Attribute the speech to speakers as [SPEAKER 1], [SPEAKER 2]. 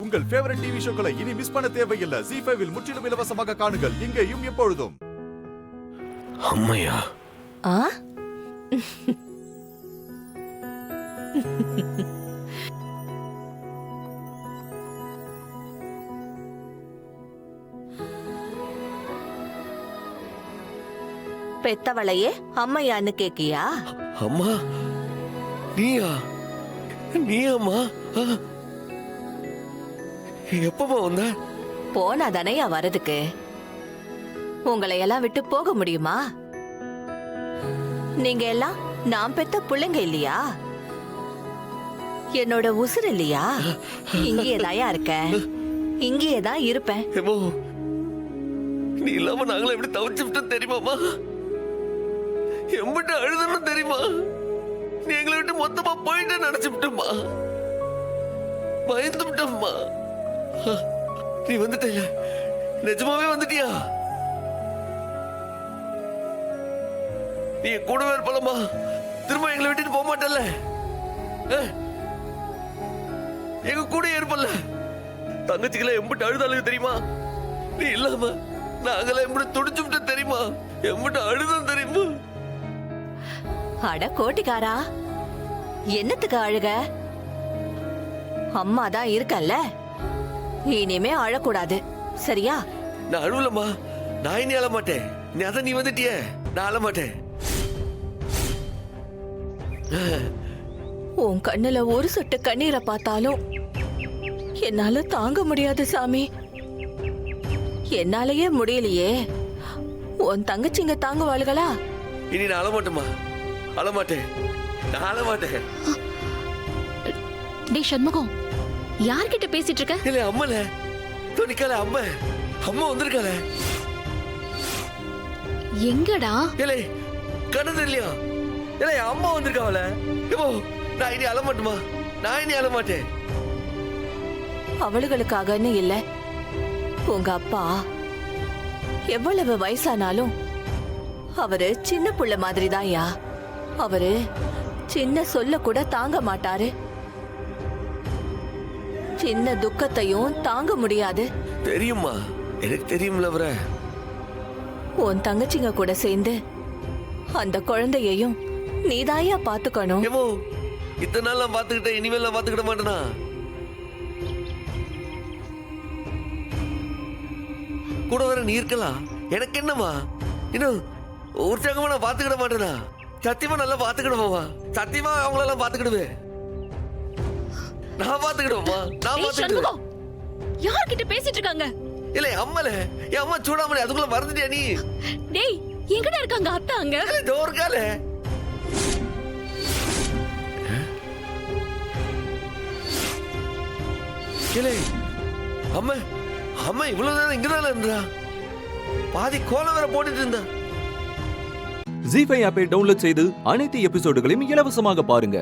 [SPEAKER 1] உங்கள் favourite TV ஷோக்களை இனி miss பண்ண தேவையில்லை. ZEE5 இல் முற்றிலும் இலவசமாக காணுங்கள். இங்கேயும் எப்பொழுதும்.
[SPEAKER 2] அம்மையா
[SPEAKER 3] பெத்தவளையே அம்மையான்னு கேக்கியா?
[SPEAKER 2] அம்மா நீயா? நீயாம்மா? எப்பமா வந்த?
[SPEAKER 3] போனா தானையா வரதுக்கு. உங்களை எல்லாம் விட்டு போக முடியுமா? நீங்க எல்லாம் நான் பெத்த பிள்ளைங்க இல்லையா? என்னோட உசுர் இல்லையா? இங்கேயேதாயா இருக்க, இங்கேயேதான் இருப்பேன்.
[SPEAKER 2] நீ இல்லாம நாங்களும் எப்படி தவிச்சுட்டோம் தெரியுமாமா? எம்பிட்டு அழுதணும் தெரியுமா? நீ எங்களை விட்டு மொத்தமா போயிட்டு நினைச்சுட்டோம்மா. பயந்து விட்டோம்மா. நீ வந்துட்ட, நிஜமாவே வந்துட்டியா? நீ கூடவே இருப்பலம்மா. திரும்ப எங்களை விட்டுட்டு போக மாட்டல்ல? எங்க கூட இருப்பல்ல? தங்கச்சிகளை எம்பிட்டு அழுதாலும் தெரியுமா? நீ இல்லாம நாங்கள எப்படி துடிச்சு விட்டு தெரியுமா? எம்பிட்டு அழுதான் தெரியுமா?
[SPEAKER 3] அட கோட்டிக்காரா, என்னத்துக்கு அழுக? அம்மா தான் இருக்கல்ல, இனிமே அழக்கூடாது சரியா?
[SPEAKER 2] நான் அழுவலம்மா. நான் இனி அழ மாட்டேன். நீ அதான் நீ வந்துட்டிய, நான் அழ மாட்டேன்.
[SPEAKER 3] உன் கண்ணுல ஒரு சொட்டு கண்ணீரை பார்த்தாலும் என்னால தாங்க முடியாது சாமி. என்னாலயே முடியலையே, உன் தங்கச்சிங்க தாங்குவாளுகளா?
[SPEAKER 2] இனி நான் அழ மாட்டேம்மா. அழ மாட்டேன், நான் அழ மாட்டேன்.
[SPEAKER 4] டேய் சண்முகம், யார்கிட்ட பேசிட்டு இருக்க?
[SPEAKER 2] இல்ல அம்மல துணிக்கால அம்மா. அம்மா வந்திருக்காளே.
[SPEAKER 4] எங்கடா?
[SPEAKER 2] இல்ல கண்ணது இல்லையா? இல்ல அம்மா வந்திருக்காவல. இப்போ நான் இனி அழ மாட்டேமா. நான் இனி அழ மாட்டேன்.
[SPEAKER 3] அவளுகளுக்காகன்னு இல்ல, உங்க அப்பா எவ்வளவு வயசானாலும் அவரு சின்ன புள்ள மாதிரிதான்யா. அவரு சின்ன சொல்ல கூட தாங்க மாட்டாரு. சின்ன துக்கத்தையும் தாங்க முடியாது.
[SPEAKER 2] தெரியுமா? எனக்கு தெரியும்ல. அவர
[SPEAKER 3] உன் தங்கச்சிங்க கூட சேர்ந்து அந்த குழந்தையையும் நீதாயா பாத்துக்கணும்.
[SPEAKER 2] ஏமோ இத்தனை நாள் நான் பாத்துக்கிட்டேன், இனிமேல் நான் பாத்துக்கிட மாட்டேனா? கூட வர நீ இருக்கலாம், எனக்கு என்னமா? இன்னும் உற்சாகமா நான் பாத்துக்கிட மாட்டேனா? சத்தியமா நல்லா பாத்துக்கிடுவோமா? சத்தியமா அவங்களெல்லாம் பாத்துக்கிடுவேன். நான் பாத்துக்கிடுவோமா? நான் பாத்துக்கிடுவேன்.
[SPEAKER 4] யார்கிட்ட பேசிட்டு இருக்காங்க?
[SPEAKER 2] இல்ல அம்மல, என் அம்மா சூடாமணி அதுக்குள்ள மறந்துட்டியா நீ?
[SPEAKER 4] டேய் எங்கடா இருக்காங்க அத்தை? அங்க
[SPEAKER 2] தோற்கால கிளே. அம்மா அம்மா இவ்வளவு நேரம் இங்கதானே இருந்தா? பாதி கோலம் வேற போட்டுட்டு இருந்தா.
[SPEAKER 5] ZEE5 ஆப்பை டவுன்லோட் செய்து அனைத்து எபிசோடுகளையும் இலவசமாக பாருங்க.